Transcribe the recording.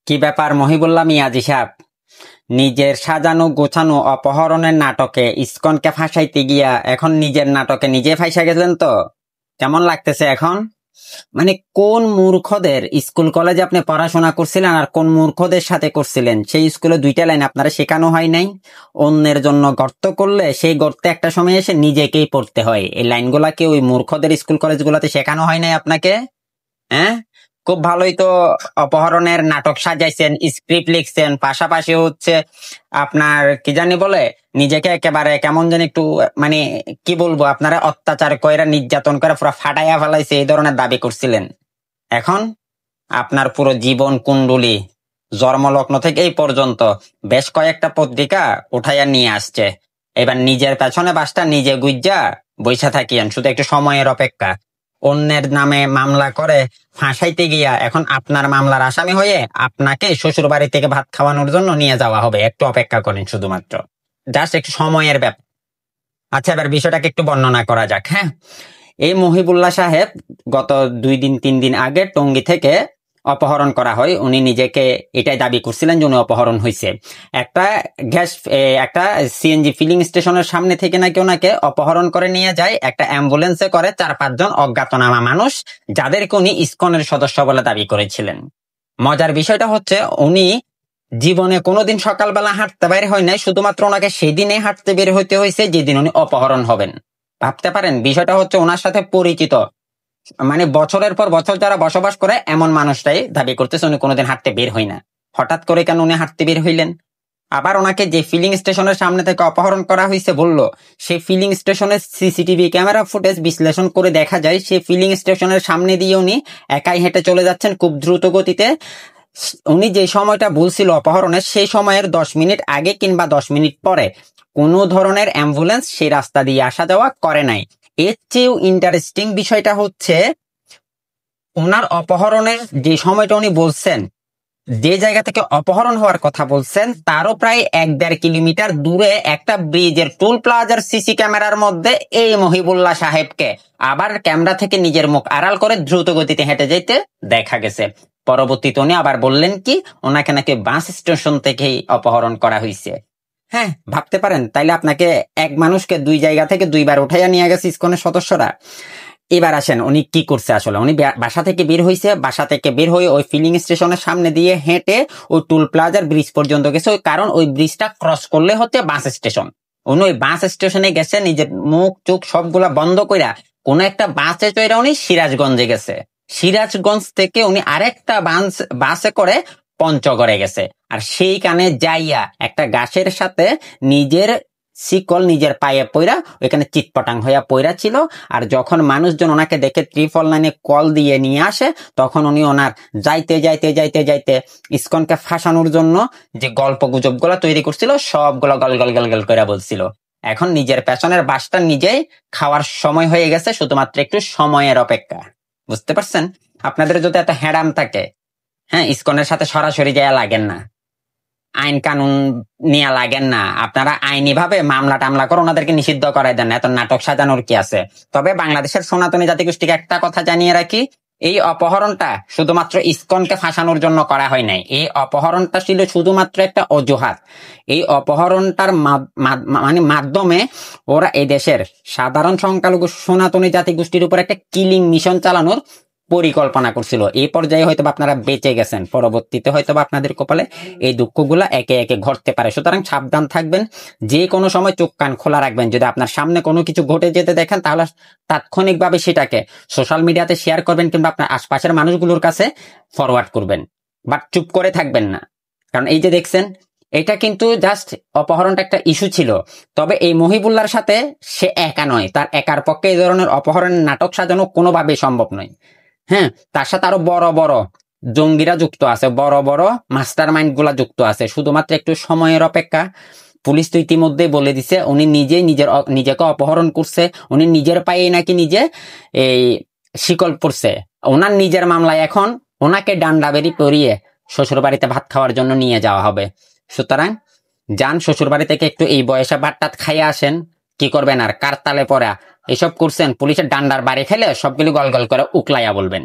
কি ব্যাপার মহিবুল্লাহ মিয়াজি সাহেব? নিজের সাজানো গোছানো অপহরণের নাটকে ইসকনকে ফাঁসাইতে গিয়া এখন নিজের নাটকে নিজে ফাঁসা গেলেন তো? কেমন লাগতেছে এখন? মানে কোন মূর্খদের স্কুল কলেজে আপনি পড়াশোনা করছিলেন আর কোন মূর্খদের সাথে করছিলেন সেই স্কুলে দুইটা লাইন আপনারা শেখানো হয় নাই? অন্যের জন্য গর্ত করলে সেই গর্তে একটা সময় এসে নিজেকেই পড়তে হয়। এই লাইনগুলা কি ওই মূর্খদের স্কুল কলেজগুলোতে শেখানো হয় নাই আপনাকে? হ্যাঁ, খুব ভালোই তো অপহরণের নাটক সাজাইছেন, স্ক্রিপ্ট লিখছেন, পাশাপাশি হচ্ছে আপনার কি জানি বলে নিজেকে একেবারে কেমন জানি একটু মানে কি বলবো আপনারা অত্যাচার কইরা নির্যাতন করে পুরো ফাটাইয়া ফেলাইছে এই ধরনের দাবি করছিলেন। এখন আপনার পুরো জীবন কুণ্ডলী জন্মলগ্ন থেকে এই পর্যন্ত বেশ কয়েকটা পত্রিকা উঠাইয়া নিয়ে আসছে। এবার নিজের পেছনে বাসটা নিজে গুজ্জা বইসা থাকিয়েন, শুধু একটু সময়ের অপেক্ষা। অন্যের নামে মামলা করে ফাঁসাইতে গিয়া এখন আপনার মামলার আসামি হয়ে আপনাকে শ্বশুর বাড়ি থেকে ভাত খাওয়ানোর জন্য নিয়ে যাওয়া হবে। একটু অপেক্ষা করেন, শুধুমাত্র জাস্ট একটু সময়ের ব্যাপার। আচ্ছা, এবার বিষয়টাকে একটু বর্ণনা করা যাক। হ্যাঁ, এই মহিবুল্লাহ সাহেব গত 2-3 দিন আগে টঙ্গী থেকে অপহরণ করা হয়। উনি নিজেকে এটাই দাবি করছিলেন যে উনি অপহরণ হয়েছে। একটা সিএনজি ফিলিং স্টেশনের সামনে থেকে নাকি ওনাকে অপহরণ করে নিয়ে যায় একটা অ্যাম্বুলেন্সে করে 4-5 জন অজ্ঞাতনামা মানুষ, যাদেরকে উনি ইসকনের সদস্য বলে দাবি করেছিলেন। মজার বিষয়টা হচ্ছে উনি জীবনে কোনোদিন সকালবেলা হাঁটতে বের হয় নাই, শুধুমাত্র ওনাকে সেদিনে হাঁটতে বের হইতে হয়েছে যেদিন উনি অপহরণ হবেন। ভাবতে পারেন, বিষয়টা হচ্ছে ওনার সাথে পরিচিত মানে বছরের পর বছর যারা বসবাস করে এমন মানুষটাই দাবি করতেছে উনি কোনোদিন হাঁটতে বের হই না। হঠাৎ করে কেন উনি হাঁটতে বের হইলেন? আবার ওনাকে যে ফিলিং স্টেশনের সামনে থেকে অপহরণ করা হয়েছে বলল, সেই ফিলিং স্টেশনের সিসিটিভি ক্যামেরা ফুটেজ বিশ্লেষণ করে দেখা যায় সেই ফিলিং স্টেশনের সামনে দিয়ে উনি একাই হেঁটে চলে যাচ্ছেন খুব দ্রুত গতিতে। উনি যে সময়টা বলছিল অপহরণের, সেই সময়ের 10 মিনিট আগে কিংবা 10 মিনিট পরে কোনো ধরনের অ্যাম্বুলেন্স সেই রাস্তা দিয়ে আসা যাওয়া করে নাই। এর চেয়েও ইন্টারেস্টিং বিষয়টা হচ্ছে ওনার অপহরণের যে সময়টা উনি বলছেন, যে জায়গা থেকে অপহরণ হওয়ার কথা বলছেন তারও প্রায় 1-1.5 কিলোমিটার দূরে একটা ব্রিজের টোল প্লাজার সিসি ক্যামেরার মধ্যে এই মহিবুল্লাহ সাহেবকে আবার ক্যামেরা থেকে নিজের মুখ আড়াল করে দ্রুত গতিতে হেঁটে যেতে দেখা গেছে। পরবর্তীতে উনি আবার বললেন কি ওনাকে নাকি বাস স্টেশন থেকেই অপহরণ করা হয়েছে। হ্যাঁ, ভাবতে পারেন, তাইলে আপনাকে এক মানুষকে 2 জায়গা থেকে 2বার উঠাইয়া নিয়ে গেছে ইসকনের সদস্যরা। এবার আসেন উনি কি করছে। আসলে উনি বাসা থেকে বের হয়েছে, বাসা থেকে বের হয়ে ওই ফিলিং স্টেশনের সামনে দিয়ে হেঁটে ওই টুল প্লাজার ব্রিজ পর্যন্ত গেছে, কারণ ওই ব্রিজটা ক্রস করলে হচ্ছে বাস স্টেশন। উনি ওই বাস স্টেশনে গেছে, নিজের মুখ চোখ সবগুলা বন্ধ কইরা কোন একটা বাসে চড়ে উনি সিরাজগঞ্জে গেছে। সিরাজগঞ্জ থেকে উনি আরেকটা বাসে করে পঞ্চগড়ে গেছে। আর সেইখানে যাইয়া একটা গাছের সাথে নিজের শিকল নিজের পায়ে পইরা ওইখানে চিৎপটাং হইয়া পইরা ছিল। আর যখন মানুষজন ওনাকে দেখে 999 কল দিয়ে নিয়ে আসে, তখন উনি ওনার যাইতে যাইতে যাইতে যাইতে ইসকনকে ফাঁসানোর জন্য যে গল্প গুজব গুলা তৈরি করছিল সবগুলো গল গল গল গল করে বলছিল। এখন নিজের পেছনের বাসটা নিজেই খাওয়ার সময় হয়ে গেছে, শুধুমাত্র একটু সময়ের অপেক্ষা। বুঝতে পারছেন? আপনাদের যদি একটা হ্যাডাম থাকে, হ্যাঁ, ইসকনের সাথে সরাসরি যাইয়া লাগেন না, আইন কানুন নিয়ে লাগেন না, আপনারা আইনি ভাবে মামলা টামলা করে ওনাদেরকে নিষিদ্ধ করাই দেন, এত নাটক সাজানোর কি আছে? তবে বাংলাদেশের সনাতনী জাতিগোষ্ঠীকে একটা কথা জানিয়ে রাখি, এই অপহরণটা শুধুমাত্র ইসকনকে ফাঁসানোর জন্য করা হয় নাই। এই অপহরণটা ছিল শুধুমাত্র একটা অজুহাত। এই অপহরণটার মাধ্যমে ওরা এই দেশের সাধারণ সংখ্যালঘু সনাতনী জাতিগোষ্ঠীর উপর একটা কিলিং মিশন চালানোর পরিকল্পনা করছিল। এই পর্যায়ে হয়তো আপনারা বেঁচে গেছেন, পরবর্তীতে হয়তো আপনাদের কপালে এই দুঃখগুলা একে একে ঘটতে পারে। সুতরাং সাবধান থাকবেন, যে কোনো সময় চোখ কান খোলা রাখবেন। যদি আপনার সামনে কোনো কিছু ঘটে যেতে দেখেন তাহলে তাৎক্ষণিকভাবে সেটাকে সোশ্যাল মিডিয়াতে শেয়ার করবেন কিংবা আপনার আশপাশের মানুষগুলোর কাছে ফরওয়ার্ড করবেন, বাট চুপ করে থাকবেন না। কারণ এই যে দেখছেন, এটা কিন্তু জাস্ট অপহরণটা একটা ইস্যু ছিল, তবে এই মহিবুল্লাহর সাথে সে একা নয়, তার একার পক্ষে এই ধরনের অপহরণের নাটক সাজানো কোনোভাবেই সম্ভব নয়। হ্যাঁ, তার সাথে আরো বড় বড় জঙ্গিরা যুক্ত আছে, বড় বড় মাস্টার মাইন্ড গুলা যুক্ত আছে। শুধুমাত্র একটু সময়ের অপেক্ষা। পুলিশ তো ইতিমধ্যে বলে দিছে উনি নিজেই নিজেকে অপহরণ করছে, উনি নিজের পায়ে নাকি নিজে এই শিকল পড়ছে। ওনার নিজের মামলায় এখন ওনাকে ডান্ডা বেরি পরিয়ে শ্বশুর বাড়িতে ভাত খাওয়ার জন্য নিয়ে যাওয়া হবে। সুতরাং যান শ্বশুর বাড়ি থেকে একটু এই বয়সে ভাতটাত খাইয়ে আসেন। কি করবেন আর, কার তালে পড়া এসব করছেন? পুলিশের ডান্ডার বাড়ি খেলে সবগুলি গল গল করে উকলাইয়া বলবেন।